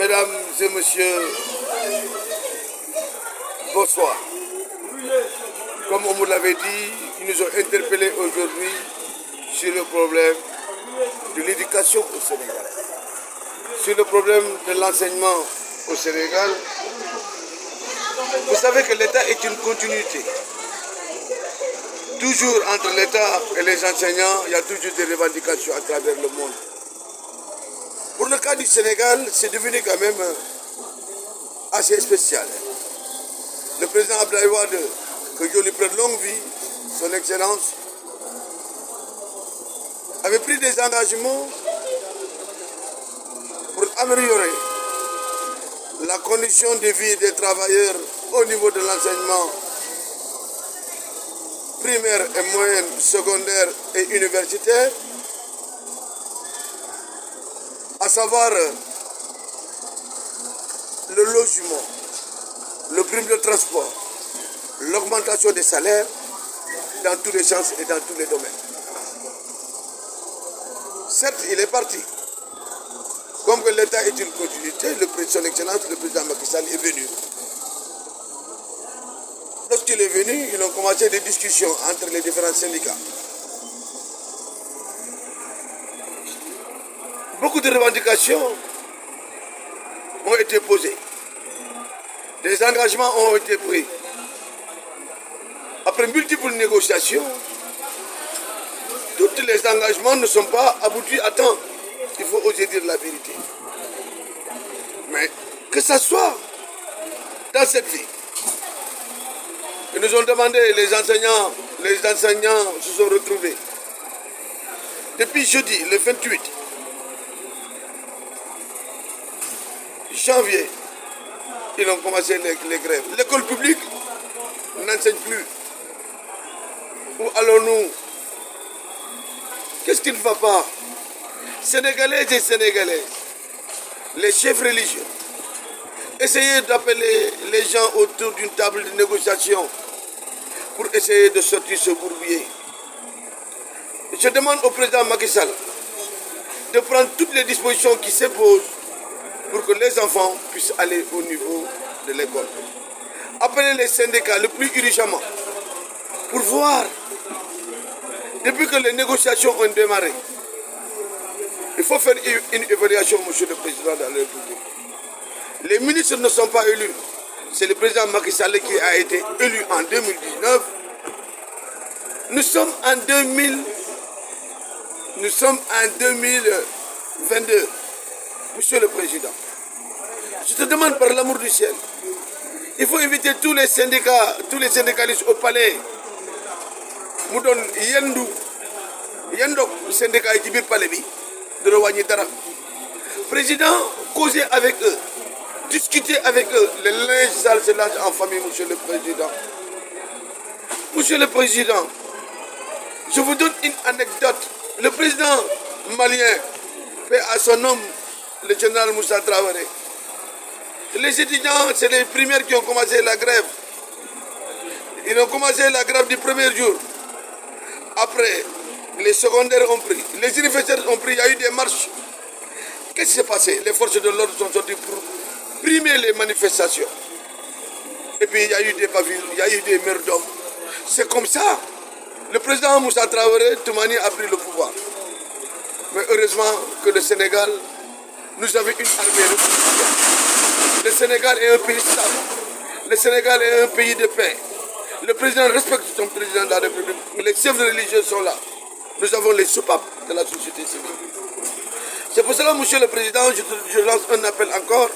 Mesdames et messieurs, bonsoir. Comme on vous l'avait dit, ils nous ont interpellés aujourd'hui sur le problème de l'éducation au Sénégal. Sur le problème de l'enseignement au Sénégal, vous savez que l'État est une continuité. Toujours entre l'État et les enseignants, il y a toujours des revendications à travers le monde. Pour le cas du Sénégal, c'est devenu quand même assez spécial. Le président Abdoulaye Wade, que Dieu lui prenne longue vie, son Excellence, avait pris des engagements pour améliorer la condition de vie des travailleurs au niveau de l'enseignement primaire et moyenne, secondaire et universitaire, à savoir le logement, le prime de transport, l'augmentation des salaires dans tous les sens et dans tous les domaines. Certes, il est parti. Comme que l'État est une continuité, son Excellence, le président Macky Sall est venu. Lorsqu'il est venu, ils ont commencé des discussions entre les différents syndicats. Beaucoup de revendications ont été posées. Des engagements ont été pris. Après multiples négociations, tous les engagements ne sont pas aboutis à temps. Il faut oser dire la vérité. Mais que ça soit dans cette vie, ils nous ont demandé, les enseignants se sont retrouvés. Depuis jeudi, le 28 janvier, ils ont commencé les grèves. L'école publique n'enseigne plus. Où allons-nous? Qu'est-ce qui ne va pas? Sénégalais et Sénégalais, les chefs religieux, essayez d'appeler les gens autour d'une table de négociation pour essayer de sortir ce bourbier. Je demande au président Macky Sall de prendre toutes les dispositions qui s'imposent pour que les enfants puissent aller au niveau de l'école. Appelez les syndicats le plus urgemment pour voir, depuis que les négociations ont démarré, il faut faire une évaluation, monsieur le président de la République. Les ministres ne sont pas élus. C'est le président Macky Sall qui a été élu en 2019. Nous sommes en 2022. Monsieur le président, je te demande par l'amour du ciel, il faut inviter tous les syndicats, tous les syndicalistes au palais. Nous donnons Yendok, syndicat qui vit palais de Rwanyitara. Président, causez avec eux, discutez avec eux. Le linge sale se lâche en famille, monsieur le président. Monsieur le président, je vous donne une anecdote. Le président malien fait à son homme, le général Moussa Traoré. Les étudiants, c'est les primaires qui ont commencé la grève. Ils ont commencé la grève du premier jour. Après, les secondaires ont pris, les universitaires ont pris, il y a eu des marches. Qu'est-ce qui s'est passé? Les forces de l'ordre sont sorties pour primer les manifestations. Et puis il y a eu des pavillons, il y a eu des meurtres d'hommes. C'est comme ça. Le président Moussa Traoré, Toumani, a pris le pouvoir. Mais heureusement que le Sénégal, nous avons une armée républicaine. Le Sénégal est un pays stable. Le Sénégal est un pays de paix. Le président respecte son président de la République. Les chefs religieux sont là. Nous avons les soupapes de la société civile. C'est pour cela, monsieur le président, je lance un appel encore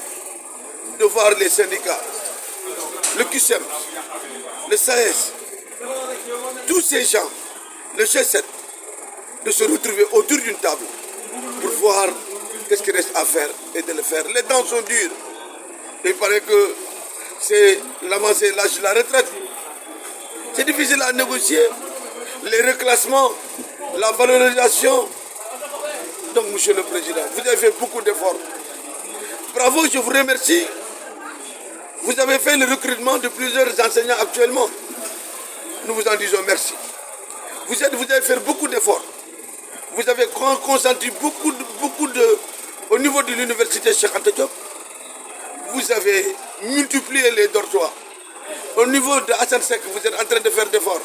de voir les syndicats, le QSEM, le SAES, tous ces gens, le G7, de se retrouver autour d'une table pour voir qu'est-ce qu'il reste à faire et de le faire. Les temps sont durs. Il paraît que c'est l'avancée de l'âge de la retraite. C'est difficile à négocier. Les reclassements, la valorisation. Donc, monsieur le président, vous avez fait beaucoup d'efforts. Bravo, je vous remercie. Vous avez fait le recrutement de plusieurs enseignants actuellement. Nous vous en disons merci. Vous avez fait beaucoup d'efforts. Vous avez consenti beaucoup de, au niveau de l'université Cheikh Anta Diop. vous avez multiplié les dortoirs. Au niveau de Hassan Sek, vous êtes en train de faire d'efforts.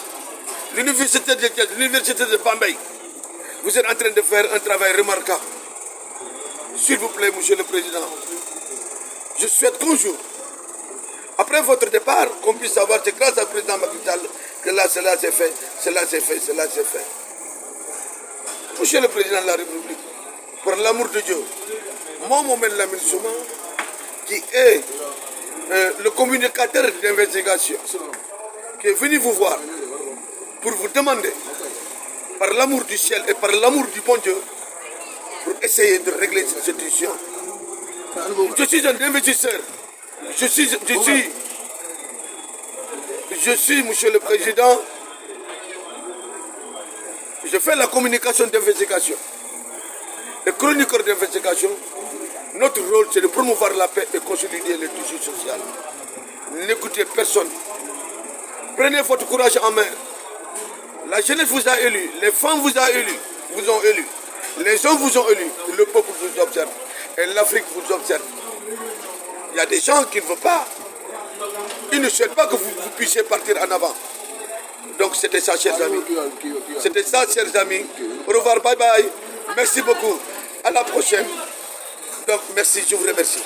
L'université de Thiès, l'université de Bambay, vous êtes en train de faire un travail remarquable. S'il vous plaît, Monsieur le Président, je souhaite qu'un jour, après votre départ, qu'on puisse savoir, c'est grâce au président Macky Sall que là, cela s'est fait, cela s'est fait, cela s'est fait. Monsieur le Président de la République, pour l'amour de Dieu, moi, Mohamed Lamine Souma, qui est le communicateur d'investigation, qui est venu vous voir pour vous demander, par l'amour du ciel et par l'amour du bon Dieu, pour essayer de régler cette situation. Je suis un investisseur. Je suis, Monsieur le Président, je fais la communication d'investigation. Le chroniqueur d'investigation, notre rôle, c'est de promouvoir la paix et consolider le tissu social. N'écoutez personne. Prenez votre courage en main. La jeunesse vous a élu, les femmes vous ont élu, les hommes vous ont élu, le peuple vous observe et l'Afrique vous observe. Il y a des gens qui ne veulent pas. Ils ne souhaitent pas que vous puissiez partir en avant. Donc c'était ça, chers amis. C'était ça, chers amis. Au revoir, bye bye. Merci beaucoup. À la prochaine. Donc merci, je vous remercie.